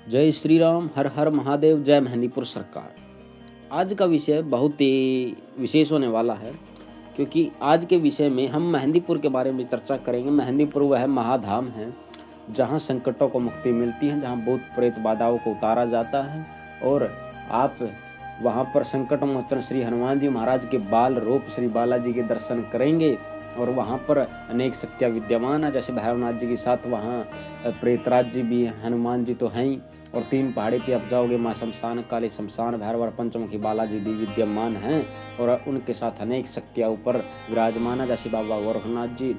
जय श्री राम, हर हर महादेव, जय मेहंदीपुर सरकार। आज का विषय बहुत ही विशेष होने वाला है, क्योंकि आज के विषय में हम मेहंदीपुर के बारे में चर्चा करेंगे। मेहंदीपुर वह महाधाम है जहां संकटों को मुक्ति मिलती है, जहां भूत प्रेत बाधाओं को उतारा जाता है और आप वहां पर संकट मोचन श्री हनुमान जी महाराज के बाल रूप श्री बालाजी के दर्शन करेंगे। और वहाँ पर अनेक शक्तियाँ विद्यमान है, जैसे भैरवनाथ जी के साथ वहाँ प्रेतराज जी भी हैं, हनुमान जी तो हैं ही। और 3 पहाड़ी पे आप जाओगे, माँ शमशान काली शमशान भैरव और पंचमुखी बालाजी भी विद्यमान हैं और उनके साथ अनेक शक्तियाँ ऊपर विराजमान है, जैसे बाबा गोरखनाथ जी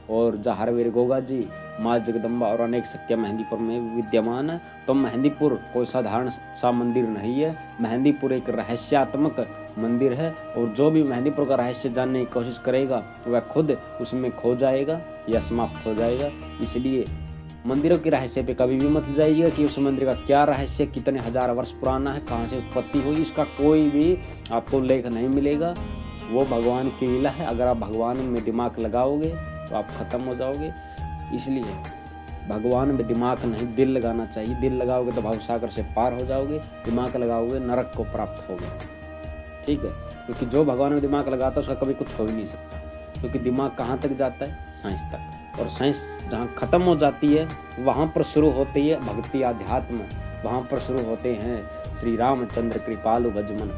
और जहारवीर गोगा जी, माँ जगदम्बा और अनेक शक्तियाँ मेहंदीपुर में विद्यमान है। तो मेहंदीपुर कोई साधारण सा मंदिर नहीं है, मेहंदीपुर एक रहस्यात्मक मंदिर है और जो भी मेहंदीपुर का रहस्य जानने की कोशिश करेगा वह खुद उसमें खो जाएगा या समाप्त हो जाएगा। इसलिए मंदिरों के रहस्य पे कभी भी मत जाइएगा कि उस मंदिर का क्या रहस्य, कितने हजार वर्ष पुराना है, कहाँ से उत्पत्ति हुई, इसका कोई भी आपको उल्लेख नहीं मिलेगा। वो भगवान की लीला है। अगर आप भगवान में दिमाग लगाओगे तो आप खत्म हो जाओगे। इसलिए भगवान में दिमाग नहीं, दिल लगाना चाहिए। दिल लगाओगे तो भवसागर से पार हो जाओगे, दिमाग लगाओगे नरक को प्राप्त होगे। ठीक है, क्योंकि जो भगवान में दिमाग लगाता है उसका कभी कुछ हो ही नहीं सकता, क्योंकि दिमाग कहाँ तक जाता है? साइंस तक। और साइंस जहाँ खत्म हो जाती है वहाँ पर शुरू होती है भक्ति आध्यात्म, वहाँ पर शुरू होते हैं श्री रामचंद्र कृपालु भजमन।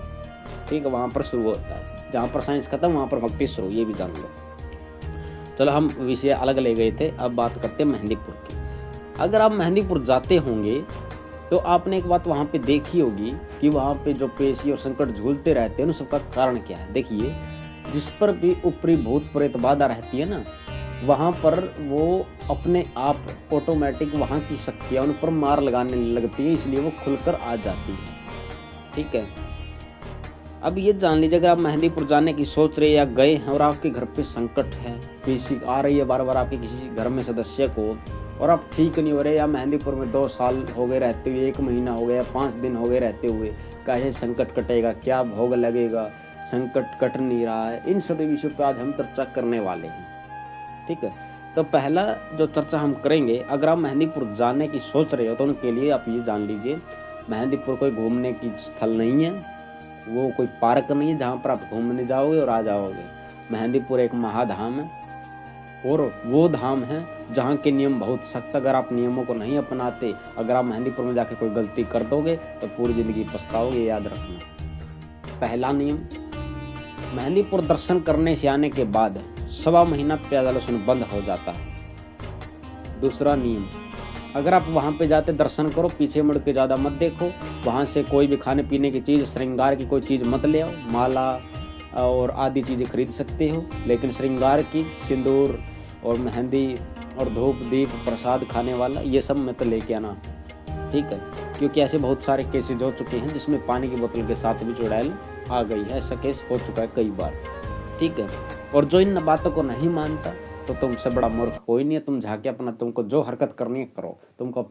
ठीक है, वहाँ पर शुरू होता है। जहाँ पर साइंस खत्म वहाँ पर भक्ति शुरू, ये भी जान लो। चलो, हम विषय अलग ले गए थे, अब बात करते हैं मेहंदीपुर की। अगर आप मेहंदीपुर जाते होंगे तो आपने एक बात वहाँ पे देखी होगी कि वहाँ पे जो पेशी और संकट झूलते रहते हैं उन सबका कारण क्या है। देखिए, जिस पर भी ऊपरी भूत प्रेत बाधा रहती है ना, वहाँ पर वो अपने आप ऑटोमेटिक वहाँ की शक्तियाँ उन पर मार लगाने लगती है, इसलिए वो खुलकर आ जाती है। ठीक है, अब ये जान लीजिए, अगर आप मेहंदीपुर जाने की सोच रहे या गए हैं और आपके घर पे संकट है, पेशी आ रही है बार बार आपके किसी घर में सदस्य को, और आप ठीक नहीं हो रहे, या मेहंदीपुर में 2 साल हो गए रहते हुए, 1 महीना हो गया, 5 दिन हो गए रहते हुए, कैसे संकट कटेगा, क्या भोग लगेगा, संकट कट नहीं रहा है, इन सभी विषयों पर आज हम चर्चा करने वाले हैं। ठीक है, तो पहला जो चर्चा हम करेंगे, अगर आप मेहंदीपुर जाने की सोच रहे हो तो उनके लिए आप ये जान लीजिए, मेहंदीपुर कोई घूमने की स्थल नहीं है, वो कोई पार्क नहीं है जहाँ पर आप घूमने जाओगे और आ जाओगे। मेहंदीपुर एक महाधाम है और वो धाम है जहाँ के नियम बहुत सख्त। अगर आप नियमों को नहीं अपनाते, अगर आप मेहंदीपुर में जाके कोई गलती कर दोगे तो पूरी जिंदगी पछताओगे, याद रखना। पहला नियम, मेहंदीपुर दर्शन करने से आने के बाद 1.25 महीना प्याज लहसुन बंद हो जाता है। दूसरा नियम, अगर आप वहाँ पे जाते दर्शन करो, पीछे मुड़ के ज़्यादा मत देखो, वहाँ से कोई भी खाने पीने की चीज़, श्रृंगार की कोई चीज़ मत ले आओ। माला और आदि चीज़ें खरीद सकते हो, लेकिन श्रृंगार की, सिंदूर और मेहंदी और धूप दीप प्रसाद खाने वाला ये सब मत लेके आना। ठीक है, क्योंकि ऐसे बहुत सारे केसेज हो चुके हैं जिसमें पानी की बोतल के साथ भी चुड़ैल आ गई है। ऐसा केस हो चुका है कई बार। ठीक है, और जो इन बातों को नहीं मानता तो तुमसे बड़ा मूर्ख कोई नहीं है। तुम जाके अपना, तुमको जो हरकत करनी है करो, तुमको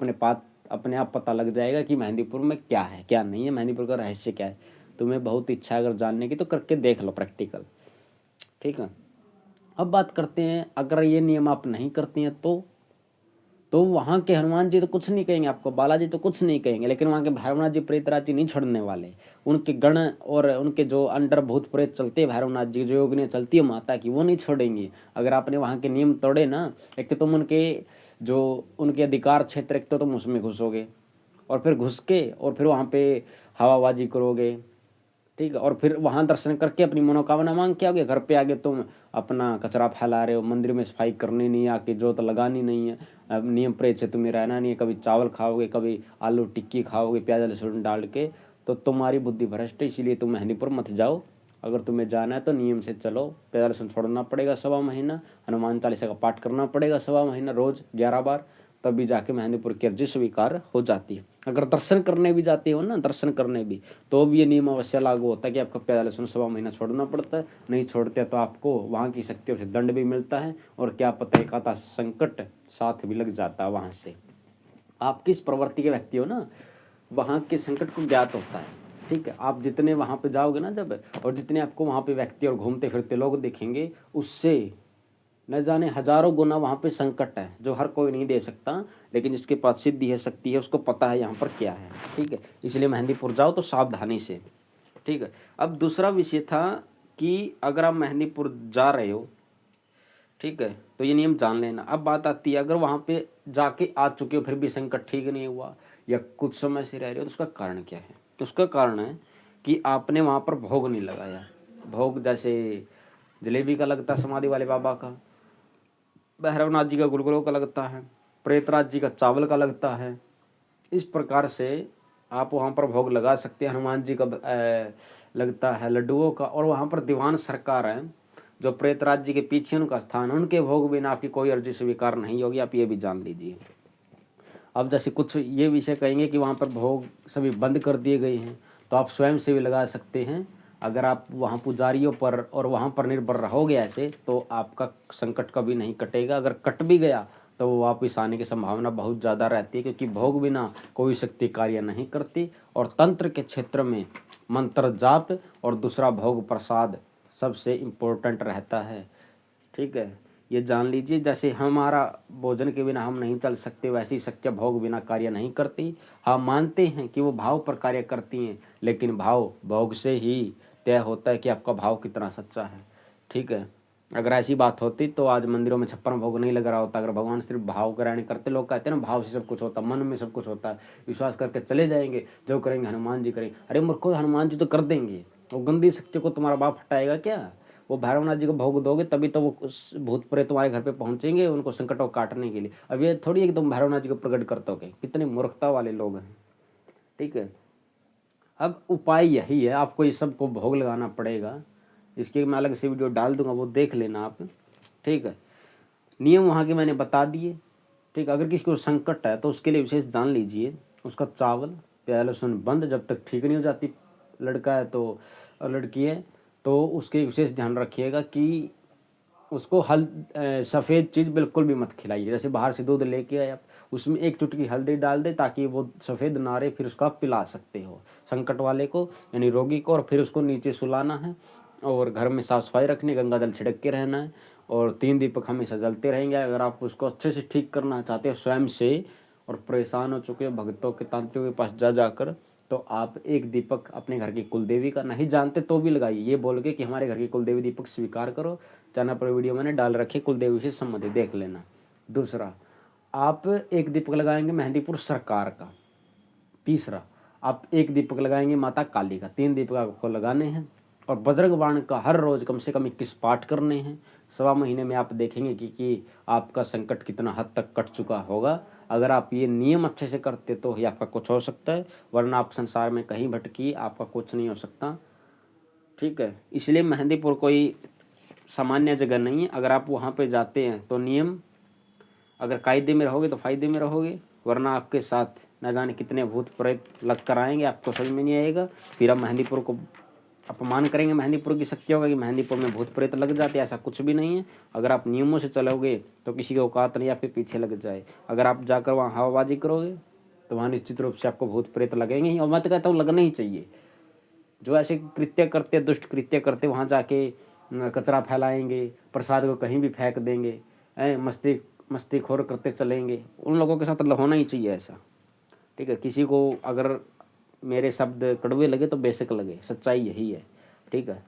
अपने आप पता लग जाएगा कि मेहंदीपुर में क्या है क्या नहीं है, मेहंदीपुर का रहस्य क्या है। तुम्हें बहुत इच्छा अगर जानने की तो करके देख लो प्रैक्टिकल। ठीक है, अब बात करते हैं, अगर ये नियम आप नहीं करते हैं तो वहाँ के हनुमान जी तो कुछ नहीं कहेंगे आपको, बालाजी तो कुछ नहीं कहेंगे, लेकिन वहाँ के भैरवनाथ जी प्रेतराज जी नहीं छोड़ने वाले। उनके गण और उनके जो अंडर भूत प्रेत चलते हैं, भैरवनाथ जी जो योगिनी चलती है माता की, वो नहीं छोड़ेंगे। अगर आपने वहाँ के नियम तोड़े ना, एक तो तुम उनके जो उनके अधिकार क्षेत्र, एक तो तुम उसमें घुसोगे और फिर घुस के और फिर वहाँ पे हवाबाजी करोगे। ठीक है, और फिर वहाँ दर्शन करके अपनी मनोकामना मांग के आओगे। घर पे आगे तुम अपना कचरा फैला रहे हो, मंदिर में सफाई करनी नहीं, आके जोत लगानी नहीं है, अब नियम प्रेत से तुम्हें रहना नहीं है। कभी चावल खाओगे, कभी आलू टिक्की खाओगे प्याज लहसुन डाल के, तो तुम्हारी बुद्धि भ्रष्ट है। इसीलिए तुम मेहंदीपुर मत जाओ। अगर तुम्हें जाना है तो नियम से चलो। प्याज लहसुन छोड़ना पड़ेगा 1.25 महीना, हनुमान चालीसा का पाठ करना पड़ेगा 1.25 महीना रोज 11 बार, तभी जाके मेहंदीपुर की अर्जी स्वीकार हो जाती है। अगर दर्शन करने भी जाते हो ना, दर्शन करने भी, तो भी ये नियम अवश्य लागू होता है कि आपको प्याज लहसुन 1.25 महीना छोड़ना पड़ता है। नहीं छोड़ते तो आपको वहाँ की शक्तियों से दंड भी मिलता है, और क्या पता एक आता संकट साथ भी लग जाता है वहाँ से। आप किस प्रवृत्ति के व्यक्ति हो ना, वहाँ के संकट को ज्ञात होता है। ठीक है, आप जितने वहाँ पे जाओगे ना जब, और जितने आपको वहाँ पे व्यक्ति और घूमते फिरते लोग देखेंगे, उससे न जाने हजारों गुना वहाँ पे संकट है जो हर कोई नहीं दे सकता, लेकिन जिसके पास सिद्धि है, शक्ति है, उसको पता है यहाँ पर क्या है। ठीक है, इसलिए मेहंदीपुर जाओ तो सावधानी से। ठीक है, अब दूसरा विषय था कि अगर आप मेहंदीपुर जा रहे हो, ठीक है, तो ये नियम जान लेना। अब बात आती है अगर वहाँ पे जाके आ चुके हो फिर भी संकट ठीक नहीं हुआ या कुछ समय से रह रहे हो, तो उसका कारण क्या है? उसका कारण है कि आपने वहाँ पर भोग नहीं लगाया। भोग जैसे जलेबी का लगता है समाधि वाले बाबा का, भैरवनाथ जी का गुलगुलों का लगता है, प्रेतराज जी का चावल का लगता है। इस प्रकार से आप वहाँ पर भोग लगा सकते हैं। हनुमान जी का लगता है लड्डुओं का, और वहाँ पर दीवान सरकार है जो प्रेतराज जी के पीछे उनका स्थान, उनके भोग बिना आपकी कोई अर्जी स्वीकार नहीं होगी, आप ये भी जान लीजिए। अब जैसे कुछ ये विषय कहेंगे कि वहाँ पर भोग सभी बंद कर दिए गए हैं, तो आप स्वयं से भी लगा सकते हैं। अगर आप वहाँ पुजारियों पर और वहाँ पर निर्भर रहोगे ऐसे, तो आपका संकट कभी नहीं कटेगा। अगर कट भी गया तो वो वापस आने की संभावना बहुत ज़्यादा रहती है, क्योंकि भोग बिना कोई शक्ति कार्य नहीं करती। और तंत्र के क्षेत्र में मंत्र जाप और दूसरा भोग प्रसाद सबसे इम्पोर्टेंट रहता है। ठीक है, ये जान लीजिए। जैसे हमारा भोजन के बिना हम नहीं चल सकते, वैसे ही शक्ति भोग बिना कार्य नहीं करती। हम मानते हैं कि वो भाव पर कार्य करती हैं, लेकिन भाव भोग से ही तय होता है कि आपका भाव कितना सच्चा है। ठीक है, अगर ऐसी बात होती तो आज मंदिरों में 56 भोग नहीं लग रहा होता। अगर भगवान सिर्फ भाव ग्रहण करते, लोग कहते हैं ना भाव से सब कुछ होता है, मन में सब कुछ होता है, विश्वास करके चले जाएंगे, जो करेंगे हनुमान जी करेंगे। अरे मूर्खो, हनुमान जी तो कर देंगे, वो गंदी शक्ति को तुम्हारा बाप हटाएगा क्या? वो भैरवनाथ जी को भोग दोगे तभी तो वो भूत प्रेत तुम्हारे घर पे पहुंचेंगे उनको संकट को काटने के लिए। अब ये थोड़ी है कि तुम भैरवनाथ जी को प्रकट कर दोगे, कितनी मूर्खता वाले लोग हैं। ठीक है, अब उपाय यही है, आपको ये सबको भोग लगाना पड़ेगा। इसकी मैं अलग से वीडियो डाल दूंगा, वो देख लेना आप। ठीक है, नियम वहाँ के मैंने बता दिए। ठीक, अगर किसी को संकट है तो उसके लिए विशेष जान लीजिए, उसका चावल प्याज लहसुन बंद जब तक ठीक नहीं हो जाती, लड़का है तो और लड़की है तो उसके विशेष ध्यान रखिएगा कि उसको सफ़ेद चीज़ बिल्कुल भी मत खिलाइए। जैसे बाहर से दूध लेके आए आप, उसमें एक चुटकी हल्दी डाल दे ताकि वो सफ़ेद ना रहे, फिर उसको आप पिला सकते हो संकट वाले को यानी रोगी को। और फिर उसको नीचे सुलाना है और घर में साफ़ सफाई रखनी, गंगा जल छिड़क के रहना है और 3 दीपक हमेशा जलते रहेंगे। अगर आप उसको अच्छे से ठीक करना चाहते हो स्वयं से और परेशान हो चुके हो भक्तों के तांत्रिकों के पास जा जाकर, तो आप एक दीपक अपने घर की कुलदेवी का नहीं जानते तो भी लगाइए, ये बोल के कि हमारे घर की कुलदेवी दीपक स्वीकार करो। चैनल पर वीडियो मैंने डाल रखी कुलदेवी से संबंधित, देख लेना। दूसरा, आप एक दीपक लगाएंगे मेहंदीपुर सरकार का। तीसरा, आप एक दीपक लगाएंगे माता काली का। 3 दीपक आपको लगाने हैं और बजरंग बाण का हर रोज़ कम से कम 21 पाठ करने हैं। सवा महीने में आप देखेंगे कि आपका संकट कितना हद तक कट चुका होगा। अगर आप ये नियम अच्छे से करते तो ही आपका कुछ हो सकता है, वरना आप संसार में कहीं भटकी, आपका कुछ नहीं हो सकता। ठीक है, इसलिए मेहंदीपुर कोई सामान्य जगह नहीं है। अगर आप वहाँ पे जाते हैं तो नियम, अगर कायदे में रहोगे तो फ़ायदे में रहोगे, वरना आपके साथ न जाने कितने भूत प्रेत लग कर आएंगे, आपको समझ में नहीं आएगा। फिर आप मेहंदीपुर को अपमान करेंगे, मेहंदीपुर की शक्ति होगा कि मेहंदीपुर में भूत प्रेत लग जाते, ऐसा कुछ भी नहीं है। अगर आप नियमों से चलोगे तो किसी की औकात नहीं आपके पीछे लग जाए। अगर आप जाकर वहाँ हवाबाजी करोगे तो वहाँ निश्चित रूप से आपको भूत प्रेत लगेंगे ही, और मैं तो कहता हूँ लगना ही चाहिए। जो ऐसे कृत्य करते, दुष्ट कृत्य करते, वहाँ जाके कचरा फैलाएंगे, प्रसाद को कहीं भी फेंक देंगे, मस्तीखोर करते चलेंगे, उन लोगों के साथ होना ही चाहिए ऐसा। ठीक है, किसी को अगर मेरे शब्द कड़वे लगे तो बेशक लगे, सच्चाई यही है। ठीक है,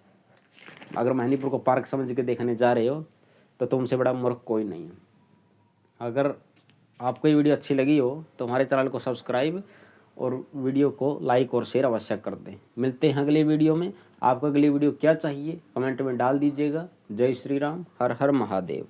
अगर मेहंदीपुर को पार्क समझ के देखने जा रहे हो तो तुमसे बड़ा मूर्ख कोई नहीं है। अगर आपको ये वीडियो अच्छी लगी हो तो हमारे चैनल को सब्सक्राइब और वीडियो को लाइक और शेयर अवश्य कर दें। मिलते हैं अगले वीडियो में। आपको अगली वीडियो क्या चाहिए कमेंट में डाल दीजिएगा। जय श्री राम, हर हर महादेव।